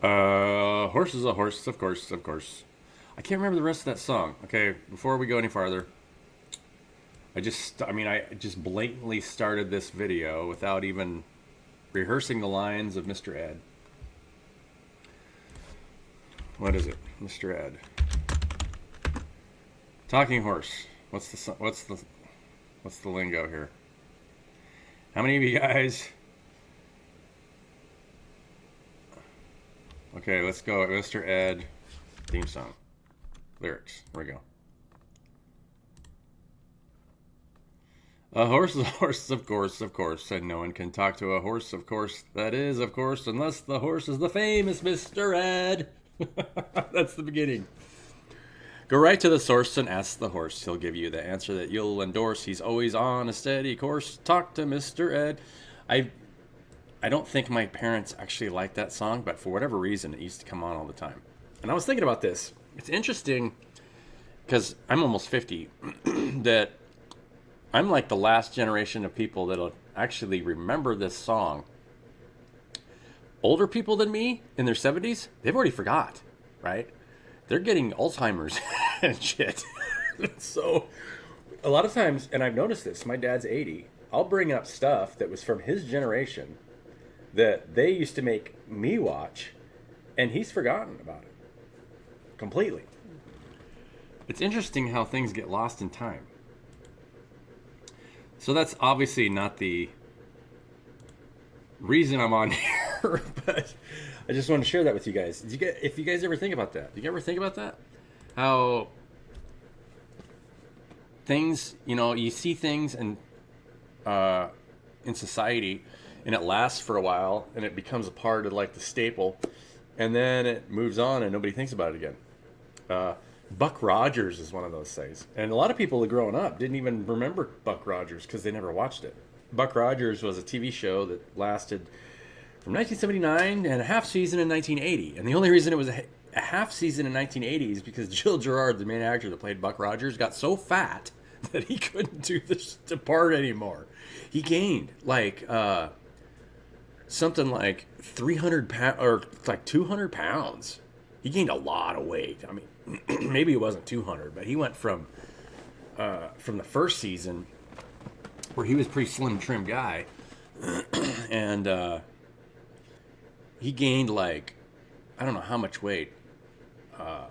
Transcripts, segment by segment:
Horse is a horse, of course, of course. I can't remember the rest of that song. Okay, before we go any farther, I just blatantly started this video without even rehearsing the lines of Mr. Ed. What is it, Mr. Ed? Talking horse. What's the lingo here? How many of you guys? Okay, let's go. Mr. Ed theme song lyrics. Here we go. A horse is a horse, of course, and no one can talk to a horse, of course. That is, of course, unless the horse is the famous Mr. Ed. That's the beginning. Go right to the source and ask the horse. He'll give you the answer that you'll endorse. He's always on a steady course. Talk to Mr. Ed. I don't think my parents actually liked that song, but for whatever reason, it used to come on all the time. And I was thinking about this. It's interesting because I'm almost 50 that I'm like the last generation of people that'll actually remember this song. Older people than me in their 70s, they've already forgot, right? They're getting Alzheimer's and shit. So a lot of times, and I've noticed this, my dad's 80, I'll bring up stuff that was from his generation that they used to make me watch, and he's forgotten about it completely. It's interesting how things get lost in time. So that's obviously not the reason I'm on here, but I just want to share that with you guys. If you guys ever think about that, do you ever think about that? How things, you see things in society, and it lasts for a while, and it becomes a part of like the staple, and then it moves on, and nobody thinks about it again. Buck Rogers is one of those things. And a lot of people growing up didn't even remember Buck Rogers because they never watched it. Buck Rogers was a TV show that lasted from 1979 and a half season in 1980. And the only reason it was a half season in 1980 is because Jill Gerard, the main actor that played Buck Rogers, got so fat that he couldn't do this part anymore. He gained something like 300 pounds or like 200 pounds. He gained a lot of weight. I mean, maybe it wasn't 200, but he went from the first season where he was a pretty slim, trim guy, and he gained like I don't know how much weight. I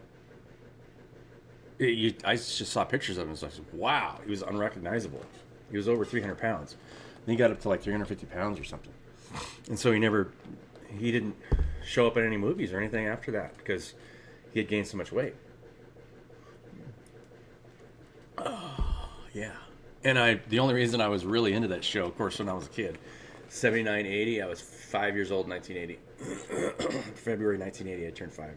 just saw pictures of him, so I said, "Wow, he was unrecognizable. He was over 300 pounds. And he got up to like 350 pounds or something, and so he didn't show up in any movies or anything after that because he had gained so much weight." Oh, yeah. And the only reason I was really into that show, of course, when I was a kid, 79, 80, I was 5 years old in 1980. February 1980, I turned 5.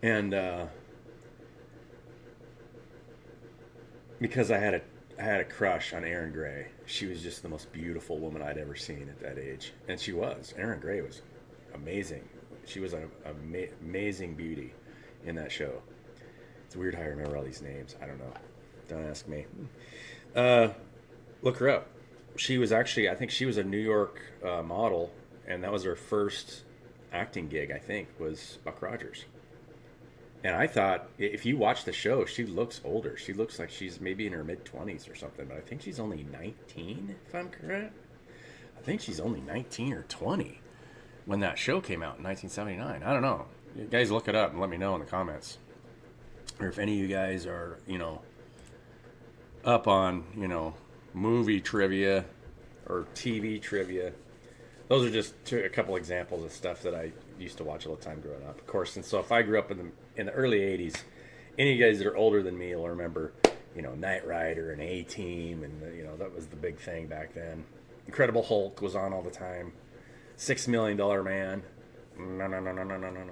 And because I had a crush on Erin Gray. She was just the most beautiful woman I'd ever seen at that age. And she was. Erin Gray was amazing. She was an amazing beauty in that show. It's weird how I remember all these names. I don't know. Don't ask me. Look her up. She was actually, I think she was a New York model, and that was her first acting gig, I think, was Buck Rogers. And I thought, if you watch the show, she looks older. She looks like she's maybe in her mid-20s or something, but I think she's only 19, if I'm correct. I think she's only 19 or 20 when that show came out in 1979. I don't know. You guys look it up and let me know in the comments. Or if any of you guys are, up on, movie trivia or TV trivia. Those are just a couple examples of stuff that I used to watch all the time growing up, of course. And so if I grew up in the early 80s, any of you guys that are older than me will remember, Knight Rider and A-Team, and, that was the big thing back then. Incredible Hulk was on all the time. $6 Million Man. No.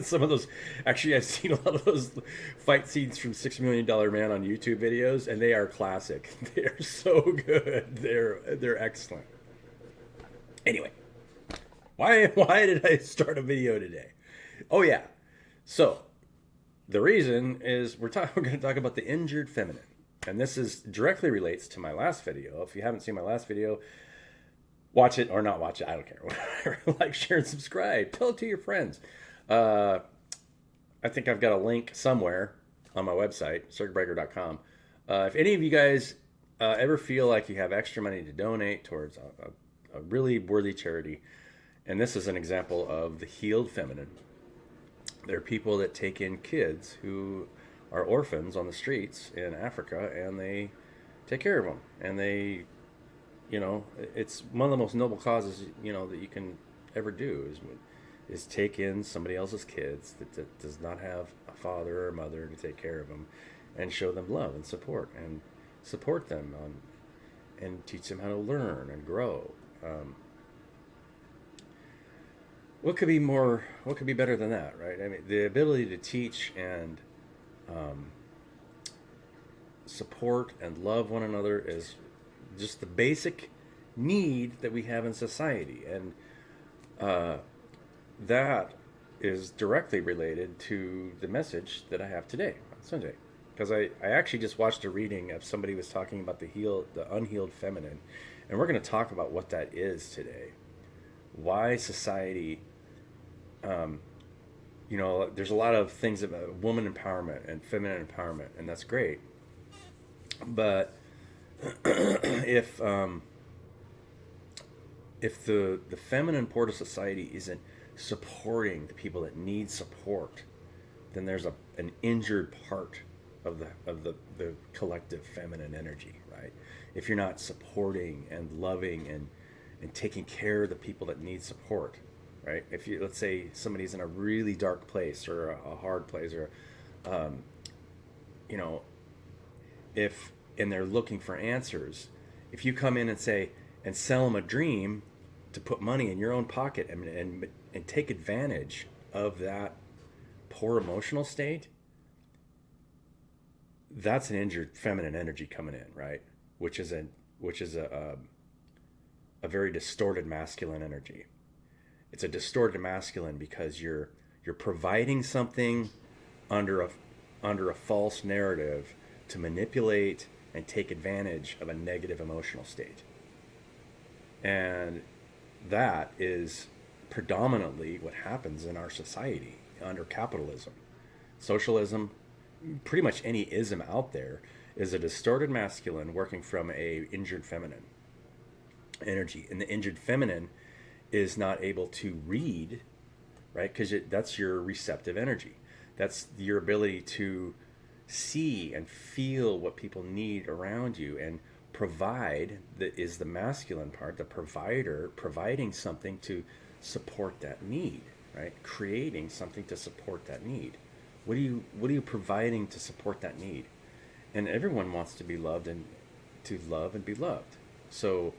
Some of those, actually, I've seen a lot of those fight scenes from $6 Million Man on YouTube videos, and they are classic. They are so good. They're excellent. Anyway, why did I start a video today? Oh yeah, so the reason is we're going to talk about the injured feminine, and this is directly relates to my last video. If you haven't seen my last video, Watch it or not watch it. I don't care. Whatever. Like, share, and subscribe. Tell it to your friends. Uh, I think I've got a link somewhere on my website, circuitbreaker.com. If any of you guys ever feel like you have extra money to donate towards a really worthy charity, and this is an example of the healed feminine. There are people that take in kids who are orphans on the streets in Africa, and they take care of them. And they, it's one of the most noble causes, that you can ever do is take in somebody else's kids that does not have a father or mother to take care of them, and show them love and support them and teach them how to learn and grow. What could be better than that, right? I mean, the ability to teach and support and love one another is just the basic need that we have in society. And that is directly related to the message that I have today on Sunday. Because I actually just watched a reading of somebody was talking about the unhealed feminine. And we're going to talk about what that is today. Why society, there's a lot of things about woman empowerment and feminine empowerment, and that's great. But if the feminine part of society isn't supporting the people that need support, then there's an injured part of the collective feminine energy, right? If you're not supporting and loving and taking care of the people that need support, right? If you, let's say somebody's in a really dark place or a hard place, or if and they're looking for answers, if you come in and say and sell them a dream to put money in your own pocket and take advantage of that poor emotional state, that's an injured feminine energy coming in, right? Which is a very distorted masculine energy. It's a distorted masculine because you're providing something under a false narrative to manipulate and take advantage of a negative emotional state. And that is predominantly what happens in our society under capitalism. Socialism, pretty much any ism out there, is a distorted masculine working from a injured feminine energy. And the injured feminine is not able to read, right? Because that's your receptive energy. That's your ability to see and feel what people need around you, and provide, that is the masculine part, the provider, providing something to support that need, right? Creating something to support that need. What are you providing to support that need? And everyone wants to be loved and to love and be loved. So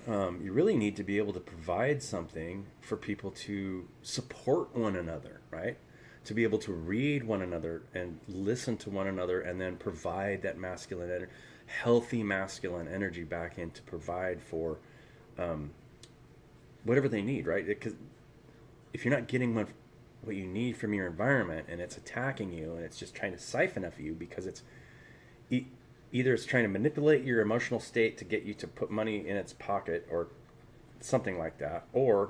you really need to be able to provide something for people to support one another, right? To be able to read one another and listen to one another, and then provide that masculine energy, healthy masculine energy back in to provide for whatever they need, right? Because if you're not getting what you need from your environment, and it's attacking you, and it's just trying to siphon off you because it's either it's trying to manipulate your emotional state to get you to put money in its pocket or something like that, or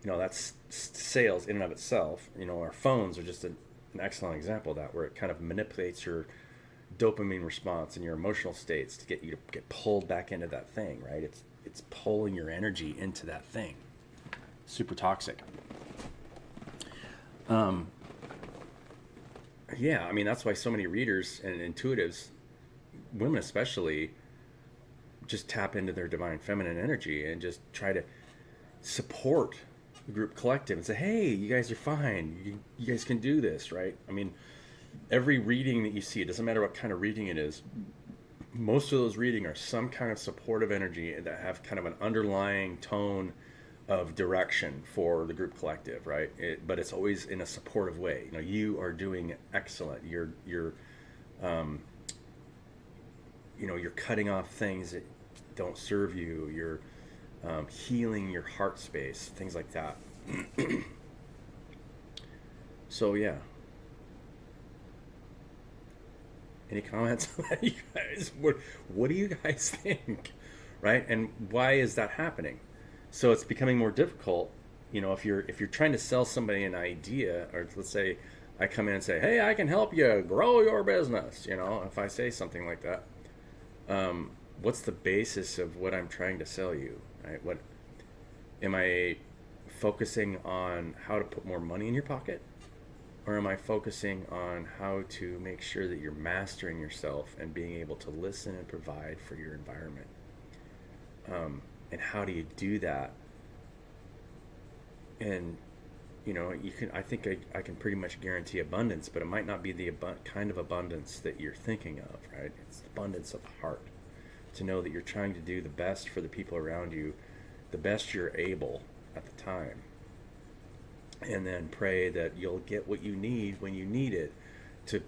that's sales in and of itself. Our phones are just an excellent example of that, where it kind of manipulates your dopamine response and your emotional states to get you to get pulled back into that thing, right? It's pulling your energy into that thing. Super toxic. Yeah, I mean, that's why so many readers and intuitives, women especially, just tap into their divine feminine energy and just try to support the group collective and say, hey, you guys are fine. You guys can do this, right? I mean, every reading that you see, it doesn't matter what kind of reading it is, most of those readings are some kind of supportive energy that have kind of an underlying tone of direction for the group collective, right? But it's always in a supportive way. You are doing excellent. You're cutting off things that don't serve you. You're healing your heart space, things like that. So yeah. Any comments on that, you guys? What do you guys think, right? And why is that happening? So it's becoming more difficult. You know, if you're trying to sell somebody an idea, or let's say I come in and say, "Hey, I can help you grow your business." You know, if I say something like that, what's the basis of what I'm trying to sell you? Right? What am I focusing on? How to put more money in your pocket? Or am I focusing on how to make sure that you're mastering yourself and being able to listen and provide for your environment? And how do you do that? And you know, you can. I think I can pretty much guarantee abundance, but it might not be the kind of abundance that you're thinking of, right? It's the abundance of the heart. To know that you're trying to do the best for the people around you, the best you're able at the time, and then pray that you'll get what you need when you need it to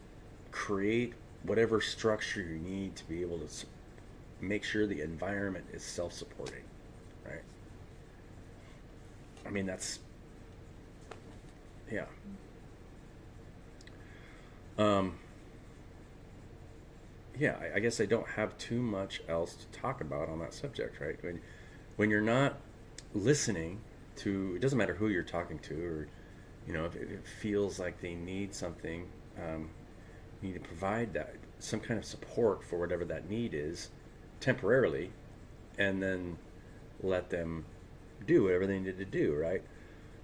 create whatever structure you need to be able to make sure the environment is self-supporting, right? I mean, that's, yeah. um yeah, I guess I don't have too much else to talk about on that subject, right? When you're not listening to, it doesn't matter who you're talking to, or you know, if it feels like they need something, you need to provide that some kind of support for whatever that need is temporarily, and then let them do whatever they need to do, right?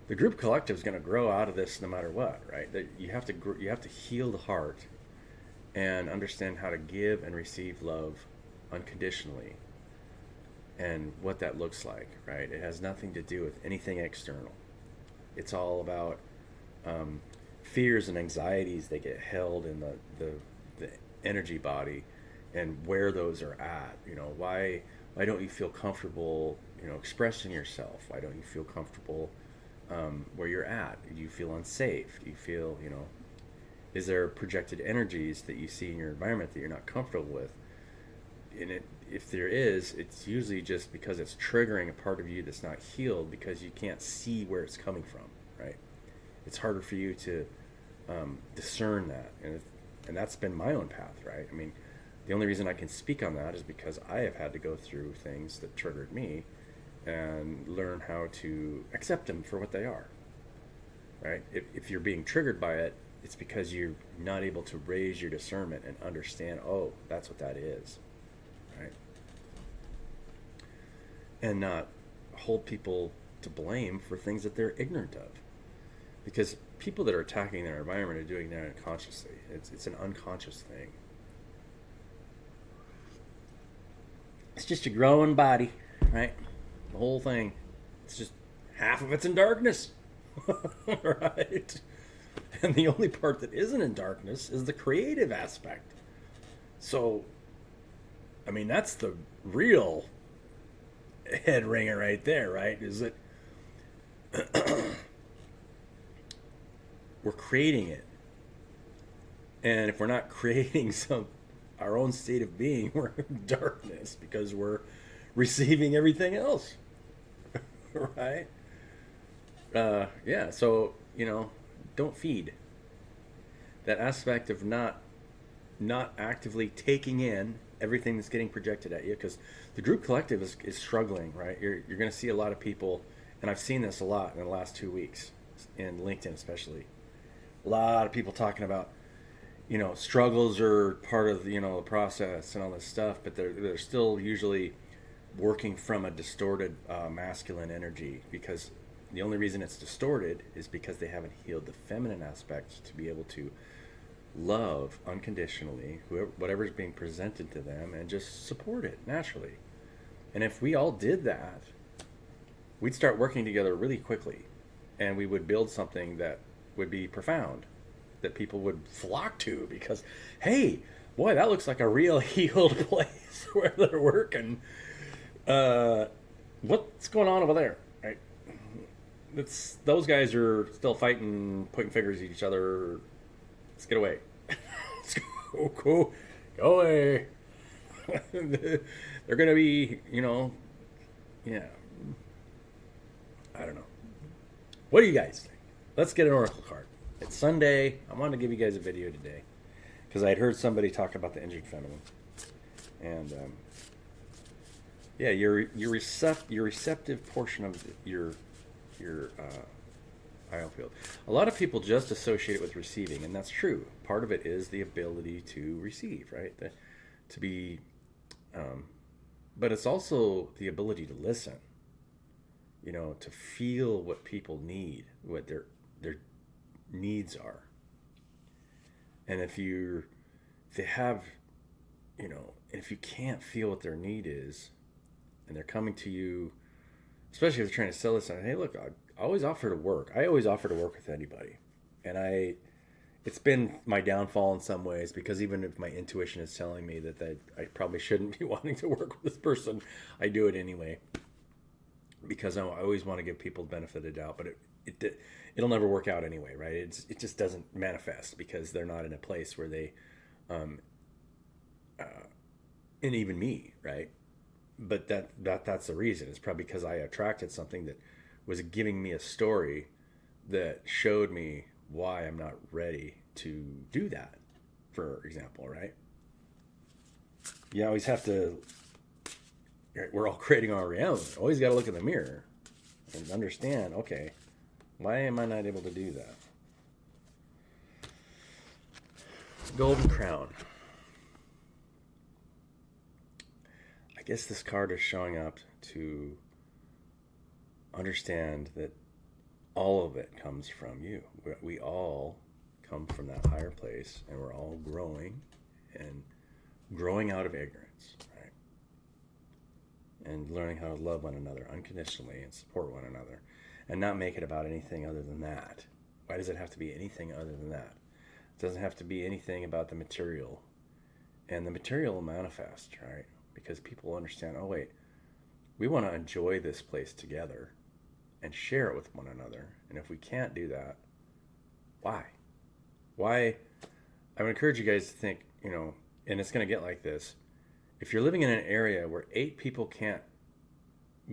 The group collective is going to grow out of this no matter what, right? That you have to heal the heart and understand how to give and receive love unconditionally, and what that looks like, right? It has nothing to do with anything external. It's all about fears and anxieties that get held in the energy body, and where those are at. You know, why don't you feel comfortable, you know, expressing yourself? Why don't you feel comfortable where you're at? Do you feel unsafe? Do you feel, you know, is there projected energies that you see in your environment that you're not comfortable with? And if there is, it's usually just because it's triggering a part of you that's not healed, because you can't see where it's coming from, right? It's harder for you to discern that, and that's been my own path, right? I mean, the only reason I can speak on that is because I have had to go through things that triggered me and learn how to accept them for what they are, right? If you're being triggered by it, it's because you're not able to raise your discernment and understand, oh, that's what that is, right? And not hold people to blame for things that they're ignorant of. Because people that are attacking their environment are doing that unconsciously. It's an unconscious thing. It's just a growing body, right? The whole thing. It's just half of it's in darkness, right? And the only part that isn't in darkness is the creative aspect. So, I mean, that's the real head ringer right there, right? Is that we're creating it. And if we're not creating our own state of being, we're in darkness because we're receiving everything else, right? Yeah, so, you know, don't feed. That aspect of not actively taking in everything that's getting projected at you, because the group collective is struggling, right? You're going to see a lot of people, and I've seen this a lot in the last 2 weeks, in LinkedIn especially. A lot of people talking about, you know, struggles are part of, you know, the process and all this stuff, but they're still usually working from a distorted masculine energy, because the only reason it's distorted is because they haven't healed the feminine aspect to be able to love unconditionally whatever's being presented to them, and just support it naturally. And if we all did that, we'd start working together really quickly, and we would build something that would be profound, that people would flock to, because, hey, boy, that looks like a real healed place where they're working. What's going on over there? Right? Those guys are still fighting, pointing fingers at each other. Let's get away. Let's go away. They're gonna be, you know, yeah. I don't know. What do you guys think? Let's get an oracle card. It's Sunday. I wanted to give you guys a video today because I had heard somebody talk about the injured feminine, and yeah, your receptive portion of your aisle field. A lot of people just associate it with receiving, and that's true. Part of it is the ability to receive, right? To be, but it's also the ability to listen. You know, to feel what people need, what their needs are, and if they have, you know, if you can't feel what their need is, and they're coming to you, especially if they're trying to sell this, hey, look, I always offer to work. I always offer to work with anybody, and it's been my downfall in some ways because even if my intuition is telling me that I probably shouldn't be wanting to work with this person, I do it anyway because I always want to give people the benefit of the doubt, but it'll never work out anyway, right? It just doesn't manifest because they're not in a place where they, and even me, right? But that's the reason. It's probably because I attracted something that was giving me a story that showed me why I'm not ready to do that, for example, right? You always have to, we're all creating our reality. Always got to look in the mirror and understand, okay, why am I not able to do that? Golden Crown. I guess this card is showing up to understand that all of it comes from you. We all come from that higher place, and we're all growing and growing out of ignorance, right? And learning how to love one another unconditionally and support one another and not make it about anything other than that. Why does it have to be anything other than that? It doesn't have to be anything about the material. And the material will manifest, right? Because people understand, oh, wait, we want to enjoy this place together and share it with one another. And if we can't do that, why? Why? I would encourage you guys to think, you know, and it's going to get like this. If you're living in an area where 8 people can't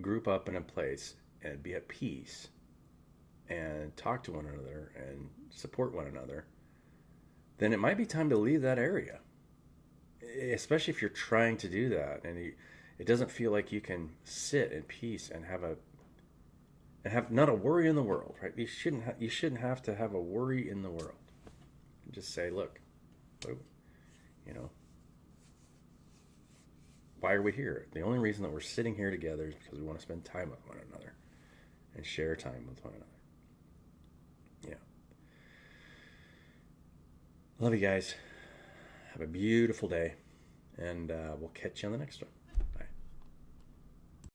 group up in a place and be at peace and talk to one another and support one another, then it might be time to leave that area. Especially if you're trying to do that and it doesn't feel like you can sit in peace and have not a worry in the world, right? You shouldn't have to have a worry in the world. Just say, look, you know, why are we here? The only reason that we're sitting here together is because we want to spend time with one another and share time with one another. Yeah. Love you guys. Have a beautiful day, and we'll catch you on the next one.